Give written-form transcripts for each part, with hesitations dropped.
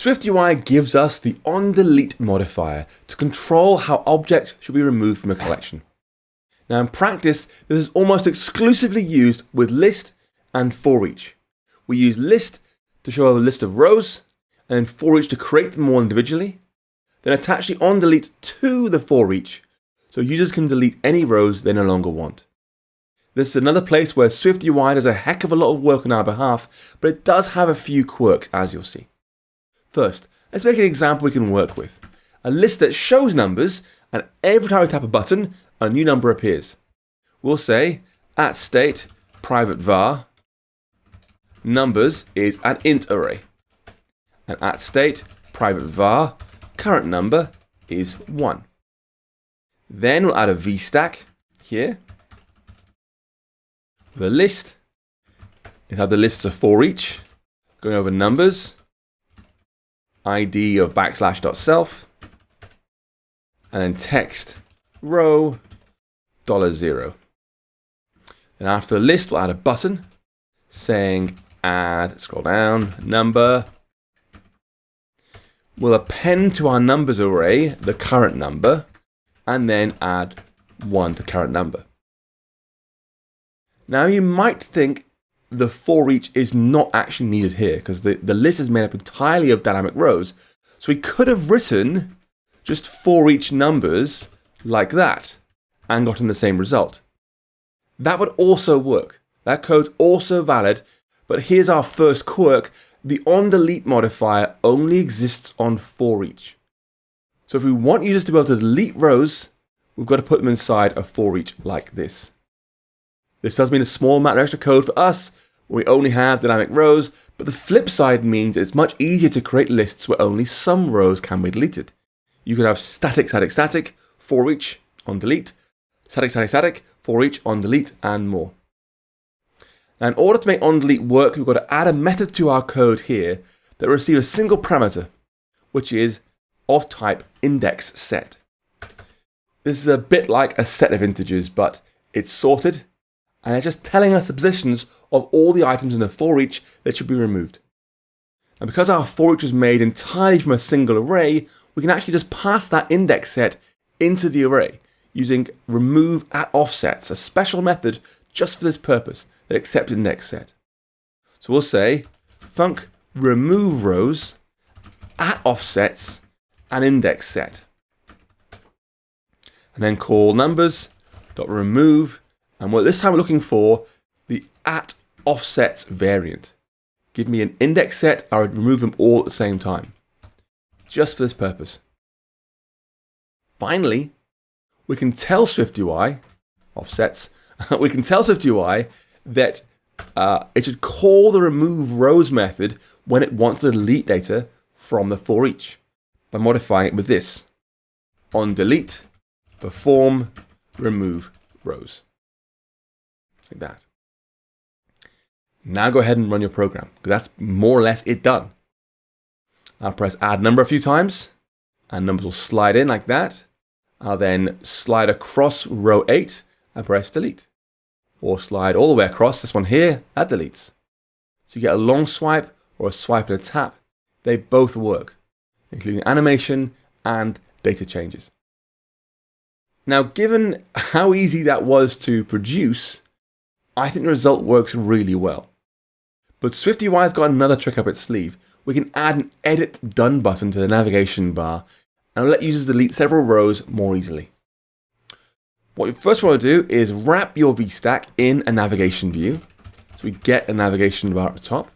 SwiftUI gives us the onDelete modifier to control how objects should be removed from a collection. Now in practice, this is almost exclusively used with list and for each. We use list to show a list of rows, and then for each to create them all individually, then attach the onDelete to the for each, so users can delete any rows they no longer want. This is another place where SwiftUI does a heck of a lot of work on our behalf, but it does have a few quirks, as you'll see. First, let's make an example we can work with. A list that shows numbers, and every time we tap a button, a new number appears. We'll say @state private var numbers is an int array, and @state private var current number is 1. Then we'll add a vstack here with a list. Inside the lists of for each, going over numbers, ID of \self, and then text row $0. Then after the list, we'll add a button saying add, scroll down, number. We'll append to our numbers array the current number, and then add 1 to current number. Now you might think the for each is not actually needed here because the list is made up entirely of dynamic rows. So we could have written just for each numbers like that and gotten the same result. That would also work. That code's also valid, but here's our first quirk. The onDelete modifier only exists on for each. So if we want users to be able to delete rows, we've got to put them inside a for each like this. This does mean a small amount of extra code for us, where we only have dynamic rows, but the flip side means it's much easier to create lists where only some rows can be deleted. You could have static, for each, onDelete, static, for each, onDelete, and more. Now in order to make onDelete work, we've got to add a method to our code here that will receive a single parameter, which is of type index set. This is a bit like a set of integers, but it's sorted, and it's just telling us the positions of all the items in the for each that should be removed. And because our for each was made entirely from a single array, we can actually just pass that index set into the array using remove at offsets, a special method just for this purpose that accepts index set. So we'll say func remove rows at offsets and index set, and then call numbers.remove. And this time we're looking for the at offsets variant. Give me an index set, I would remove them all at the same time, just for this purpose. Finally, we can tell SwiftUI, offsets, we can tell SwiftUI that it should call the remove rows method when it wants to delete data from the for each by modifying it with this, onDelete perform remove rows. Like that. Now go ahead and run your program, because that's more or less it done. I'll press add number a few times, and numbers will slide in like that. I'll then slide across row 8 and press delete. Or slide all the way across, this one here, that deletes. So you get a long swipe or a swipe and a tap. They both work, including animation and data changes. Now, given how easy that was to produce, I think the result works really well. But SwiftUI's got another trick up its sleeve. We can add an edit done button to the navigation bar and let users delete several rows more easily. What you first want to do is wrap your vstack in a navigation view. So we get a navigation bar at the top.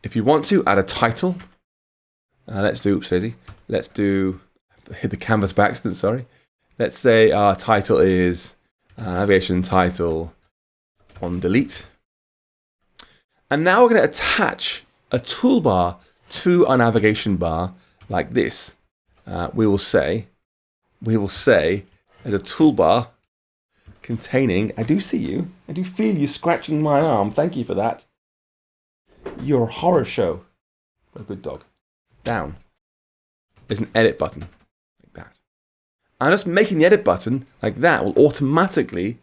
If you want to, add a title. Let's do hit the canvas by accident, sorry. Let's say our title is navigation title onDelete. And now we're going to attach a toolbar to our navigation bar like this. We will say there's a toolbar containing, I do see you, I do feel you scratching my arm, thank you for that. You're a horror show. What a good dog. Down. There's an edit button, like that. And just making the edit button like that will automatically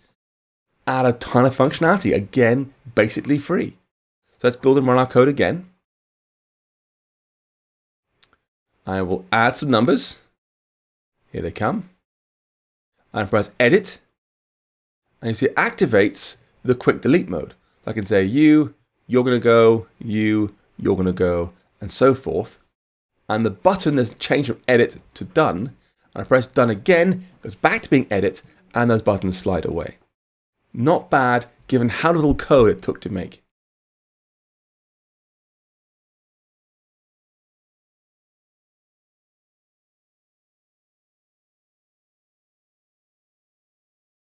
add a ton of functionality, again, basically free. So let's build and run our code again. I will add some numbers. Here they come. And press edit. And you see it activates the quick delete mode. I can say you're going to go, you're going to go, and so forth. And the button has changed from edit to done. And I press done again, it goes back to being edit, and those buttons slide away. Not bad, given how little code it took to make.